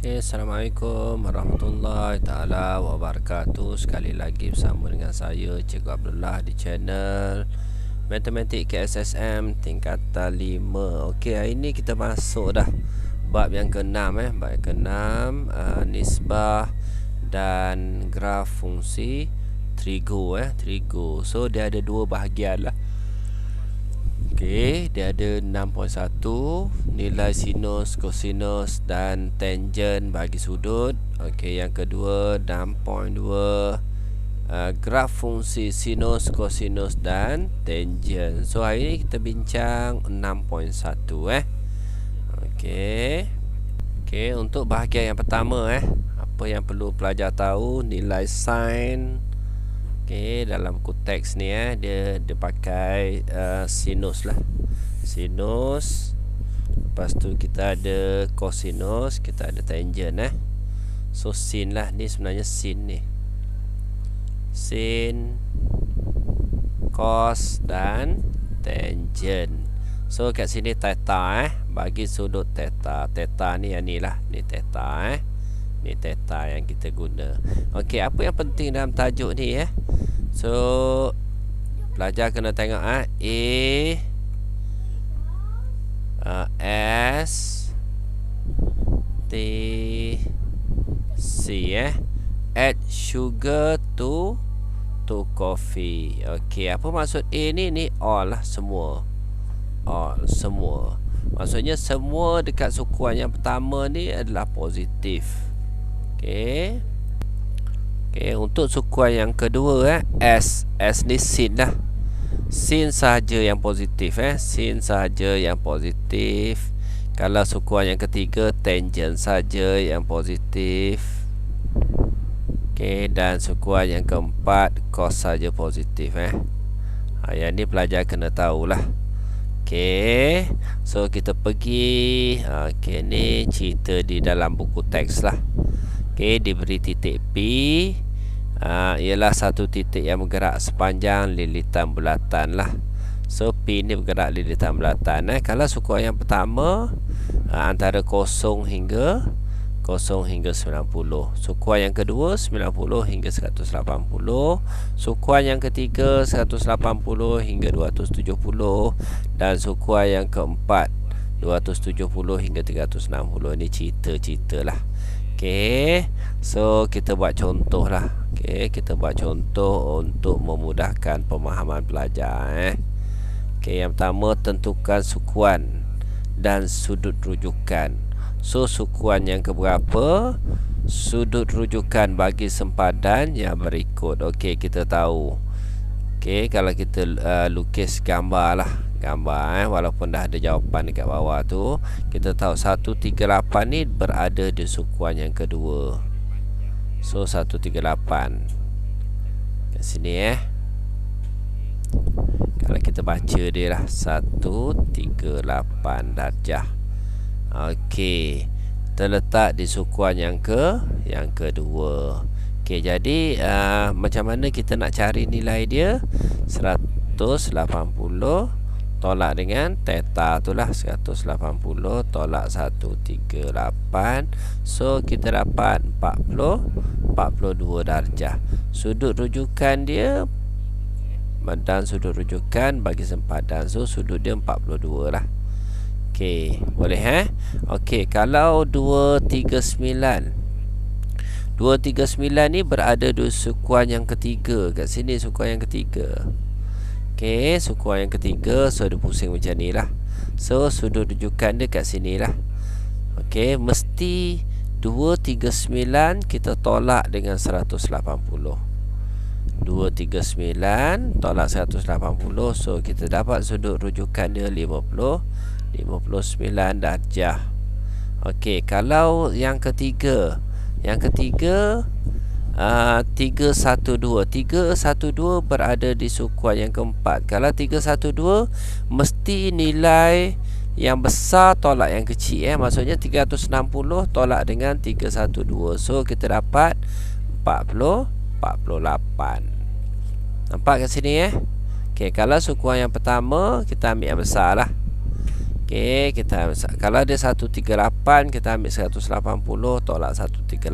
Assalamualaikum warahmatullahi taala wabarakatuh. Sekali lagi bersama dengan saya Cikgu Abdullah di channel Matematik KSSM tingkatan 5. Okey, hari ini kita masuk dah bab yang ke-6 bab yang ke-6, nisbah dan graf fungsi trigo trigo. So dia ada dua bahagian lah. Okey, dia ada 6.1 nilai sinus, kosinus dan tangent bagi sudut. Okey, yang kedua 6.2 graf fungsi sinus, kosinus dan tangent. So hari ini kita bincang 6.1 Okey. Okey, untuk bahagian yang pertama apa yang perlu pelajar tahu, nilai sin. Okey, dalam buku teks ni dia pakai sinus lah. Sinus. Lepas tu kita ada kosinus, kita ada tangent So sin lah, ni sebenarnya sin ni. Sin, cos dan tangent. So kat sini theta bagi sudut theta. Theta ni yang ni lah, ni theta ni theta yang kita guna. Okey, apa yang penting dalam tajuk ni So pelajar kena tengok A S T C add sugar to coffee. Okey, apa maksud A ni? Ni all lah, semua. All, semua. Maksudnya semua dekat sukuan yang pertama ni adalah positif. Okey. Okey, untuk sukuan yang kedua S ni sin lah. Sin sahaja yang positif sin sahaja yang positif. Kalau sukuan yang ketiga tangent saja yang positif. Okey, dan sukuan yang keempat cos saja positif yang ni pelajar kena tahulah. Okey, so kita pergi. Okey, ni cerita di dalam buku teks lah. Okey, diberi titik P ialah satu titik yang bergerak sepanjang lilitan bulatan lah. So P ni bergerak lilitan bulatan Kalau sukuan yang pertama antara 0 hingga 90. Sukuan yang kedua 90 hingga 180. Sukuan yang ketiga 180 hingga 270. Dan sukuan yang keempat 270 hingga 360. Ini cerita-cerita lah. Okey, so kita buat contoh lah. Okey, kita buat contoh untuk memudahkan pemahaman pelajar Okey, yang pertama tentukan sukuan dan sudut rujukan. So sukuan yang keberapa, sudut rujukan bagi sempadan yang berikut. Okey, kita tahu. Okey, kalau kita lukis gambar lah, gambar walaupun dah ada jawapan dekat bawah tu, kita tahu 138 ni berada di sukuan yang kedua. So 138 kat sini kalau kita baca dia lah 138 darjah. Okey, terletak di sukuan yang kedua. Okey, jadi macam mana kita nak cari nilai dia? 180 tolak dengan theta tu lah. 180 tolak 138. So kita dapat 42 darjah. Sudut rujukan dia dan sudut rujukan bagi sempadan. So sudut dia 42 lah. Okey, boleh Okey, kalau 239 ni berada di sukuan yang ketiga. Kat sini sukuan yang ketiga. Okey, sukuan yang ketiga. So dia pusing macam ni lah. So sudut rujukan dia kat sini lah. Okey, mesti 239 kita tolak dengan 180. 239 tolak 180. So kita dapat sudut rujukan dia 59 darjah. Okey, kalau yang ketiga 312 berada di sukuan yang keempat. Kalau 312 mesti nilai yang besar tolak yang kecil maksudnya 360 tolak dengan 312. So kita dapat 48. Nampak kat sini Okey, kalau sukuan yang pertama kita ambil yang besar lah. Okey, kita kalau dia 138 kita ambil 180 tolak 138.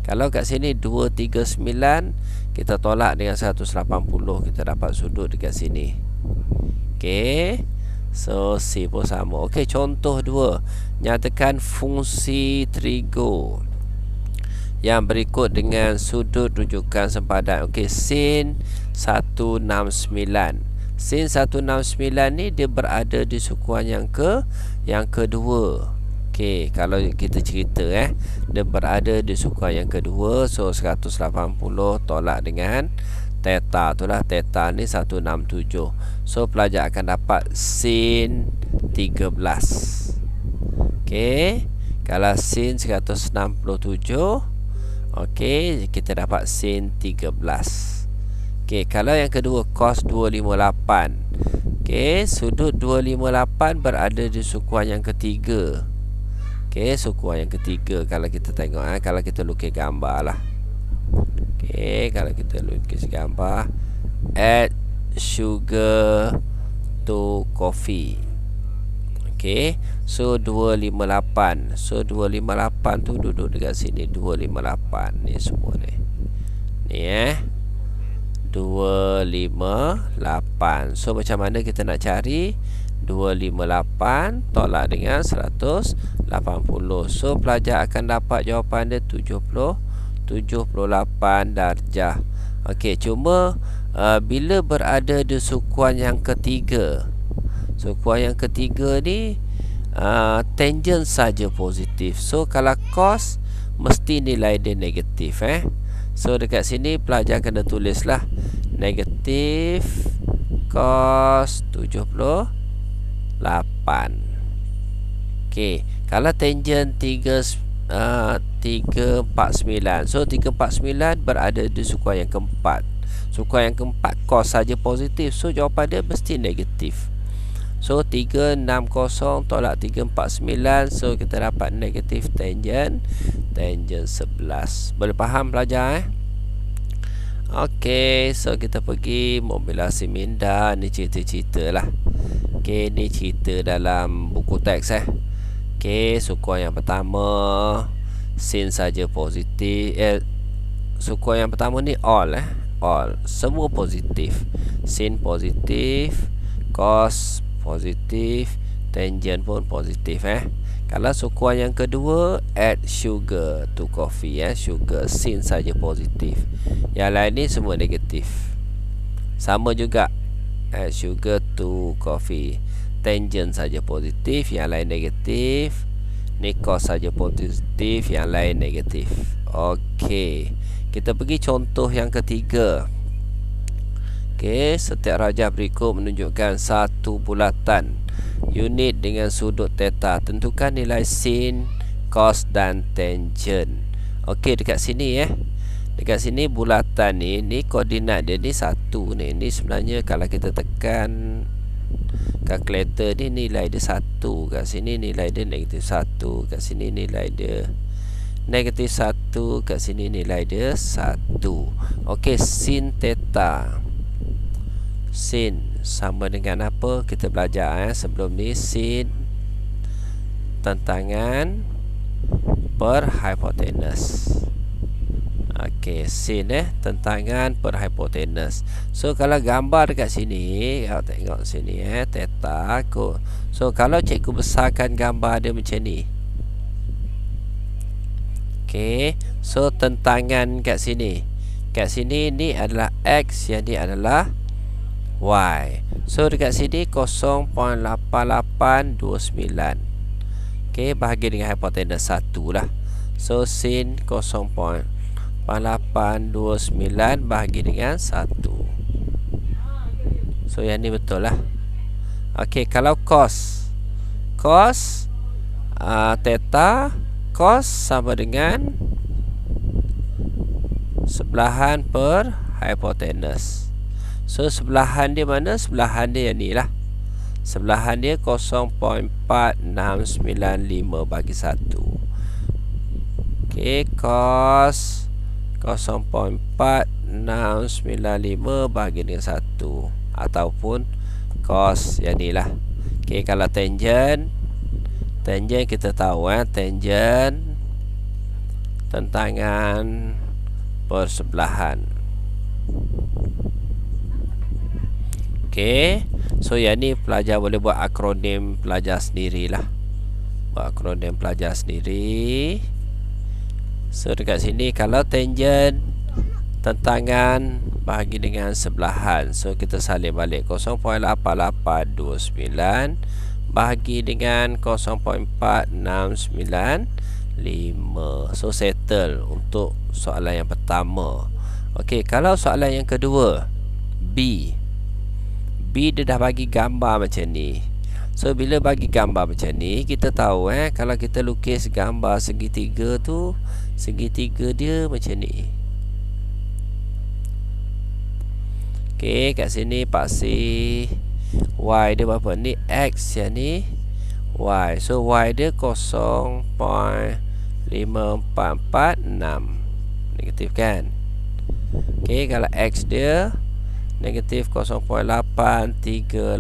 Kalau kat sini 239 kita tolak dengan 180, kita dapat sudut dekat sini. Okey. So C pun sama. Okey, contoh 2. Nyatakan fungsi trigo yang berikut dengan sudut rujukan sempadan. Okey, sin 169. Sin 169 ni dia berada di sukuan yang kedua. Okey, kalau kita cerita dia berada di sukuan yang kedua. So 180 tolak dengan theta, itulah theta ni 167. So pelajar akan dapat sin 13. Okey, kalau sin 167, okey, kita dapat sin 13. Okey, kalau yang kedua cos 258. Okey, sudut 258 berada di sukuan yang ketiga. Okey, sukuan yang ketiga kalau kita tengok kalau kita lukis gambar lah. Okey, kalau kita lukis gambar, add sugar to coffee. Okey, so 258. So 258 tu duduk dekat sini, 258 ni semua ni. Ni 258. So macam mana kita nak cari 258 tolak dengan 180? So pelajar akan dapat jawapan dia 78 darjah. Okey, cuma bila berada di sukuan yang ketiga, sukuan yang ketiga ni tangent saja positif. So kalau cos mesti nilai dia negatif. So dekat sini pelajar kena tulislah negatif cos 78. Okey, kalau tangent 349. So 349 berada di sukuan yang keempat. Sukuan yang keempat cos saja positif. So jawapan dia mesti negatif. So 360 tolak 349. So kita dapat negatif tangent 11. Boleh faham pelajar Okey, so kita pergi modulasi minda. Ni cerita-cerita lah. Okey, ni cerita dalam buku teks Okey, sukuan yang pertama sin saja positif. Sukuan yang pertama ni all all, semua positif. Sin positif, cos positif, tangent pun positif. Kalau sukuan yang kedua, add sugar to coffee. Sugar, sin saja positif. Yang lain ni semua negatif. Sama juga, add sugar to coffee, tangent saja positif, yang lain negatif. Ni cos saja positif, yang lain negatif. Okey, kita pergi contoh yang ketiga. Okey, setiap rajah berikut menunjukkan satu bulatan unit dengan sudut theta. Tentukan nilai sin, cos dan tangent. Okey, dekat sini dekat sini bulatan ni koordinat dia ni 1 ni. Ni sebenarnya kalau kita tekan kalkulator ni nilai dia 1. Kat sini nilai dia negatif 1. Kat sini nilai dia negatif 1. Kat sini nilai dia 1. Okey, sin theta. Sin sama dengan apa? Kita belajar sebelum ni. Sin tentangan per hipotenus. Okey, sin tentangan per hipotenus. So kalau gambar dekat sini, tengok sini theta aku. So kalau cikgu besarkan gambar dia macam ni. Okey, so tentangan kat sini. Kat sini ni adalah x, yang ni adalah y. So dekat sini 0.8829. Okey, bahagi dengan hipotenus 1 lah. So sin 0.8829 bahagi dengan 1. So yang ni betul lah. Okey, kalau cos theta, cos sama dengan sebelahan per hipotenus. So sebelahan dia mana? Sebelahan dia yang ni lah. Sebelahan dia 0.4695 bagi 1. Okey, cos 0.4695 bagi dengan 1, ataupun cos yang ni lah. Okey, kalau tangent kita tahu tangent tentangan persebelahan. Okey, so yang ni pelajar boleh buat akronim pelajar sendirilah. Buat akronim pelajar sendiri. So dekat sini kalau tangent tentangan bahagi dengan sebelahan, so kita salin balik 0.8829 bahagi dengan 0.4695. So settle untuk soalan yang pertama. Okey, kalau soalan yang kedua, B dia dah bagi gambar macam ni. So bila bagi gambar macam ni, kita tahu kalau kita lukis gambar segitiga tu, segitiga dia macam ni. Okey, kat sini paksi Y dia berapa? Ni X yang ni Y. So Y dia 0.5446. Negatif kan? Okey, kalau X dia negatif 0.8387.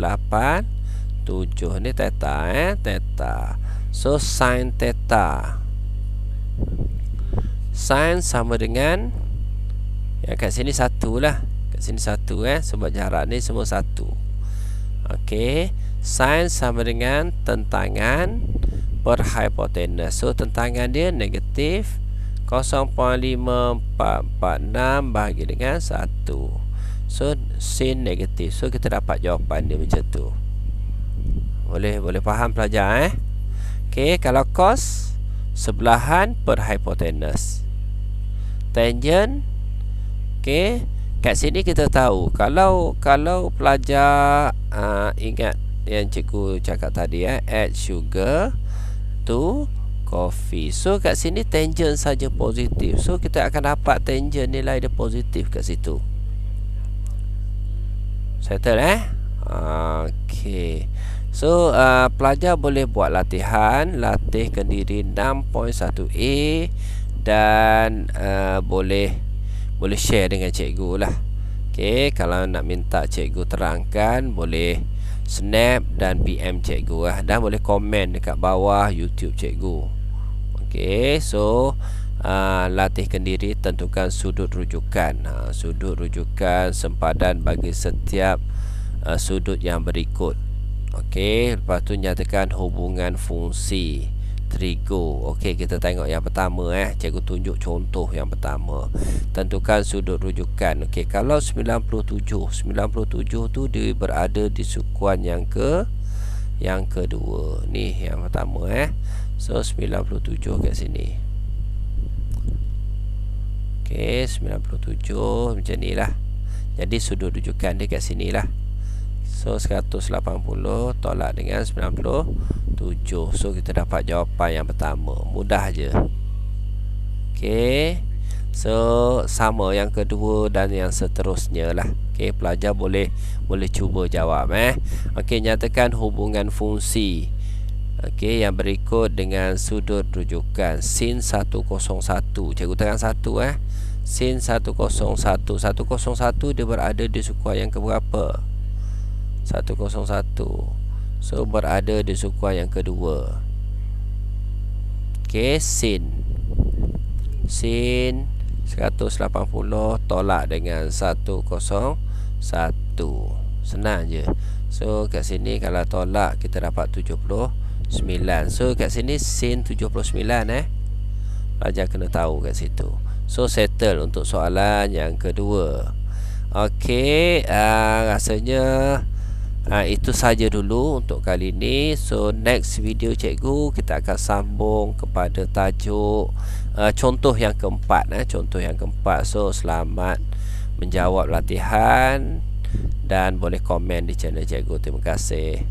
Ni theta theta. So sin theta, sin sama dengan yang kat sini 1 lah. Kat sini 1 sebab jarak ni semua 1. Okey, sin sama dengan tentangan per hipotenus. So tentangan dia negatif 0.5446 bahagi dengan 1. So sin negatif. So kita dapat jawapan dia macam tu. Boleh faham pelajar Okey, kalau cos sebelahan per hipotenus. Tangent, okey, kat sini kita tahu kalau pelajar ingat yang cikgu cakap tadi add sugar to coffee. So kat sini tangent saja positif. So kita akan dapat tangent nilai dia positif kat situ. Settle Okey. So pelajar boleh buat latihan, latih kendiri 6.1a dan boleh share dengan cikgu lah. Okey, kalau nak minta cikgu terangkan boleh snap dan PM cikgu dan boleh komen dekat bawah YouTube cikgu. Okey, so latih kendiri, tentukan sudut rujukan. Sudut rujukan sempadan bagi setiap sudut yang berikut. Okey, lepas tu nyatakan hubungan fungsi trigo. Okey, kita tengok yang pertama cikgu tunjuk contoh yang pertama. Tentukan sudut rujukan. Okey, kalau 97 tu dia berada di sukuan yang kedua. Ni yang pertama So 97 kat sini. Okey, 97 macam ni lah. Jadi sudut rujukan dia kat sini lah. So 180 tolak dengan 97. So kita dapat jawapan yang pertama. Mudah je. Okey, so sama yang kedua dan yang seterusnya lah. Okey, pelajar boleh cuba jawab Okey, nyatakan hubungan fungsi okey yang berikut dengan sudut rujukan sin 101. Cikgu tekan 1 sin 101. 101 dia berada di sukuan yang keberapa? 101. So berada di sukuan yang kedua. Okey, sin 180 tolak dengan 101. Senang je. So kat sini kalau tolak kita dapat 79. So kat sini sin 79 pelajar kena tahu kat situ. So settle untuk soalan yang kedua. Okey, rasanya itu saja dulu untuk kali ini. So next video cikgu kita akan sambung kepada tajuk contoh yang keempat. Contoh yang keempat. So selamat menjawab latihan dan boleh komen di channel cikgu. Terima kasih.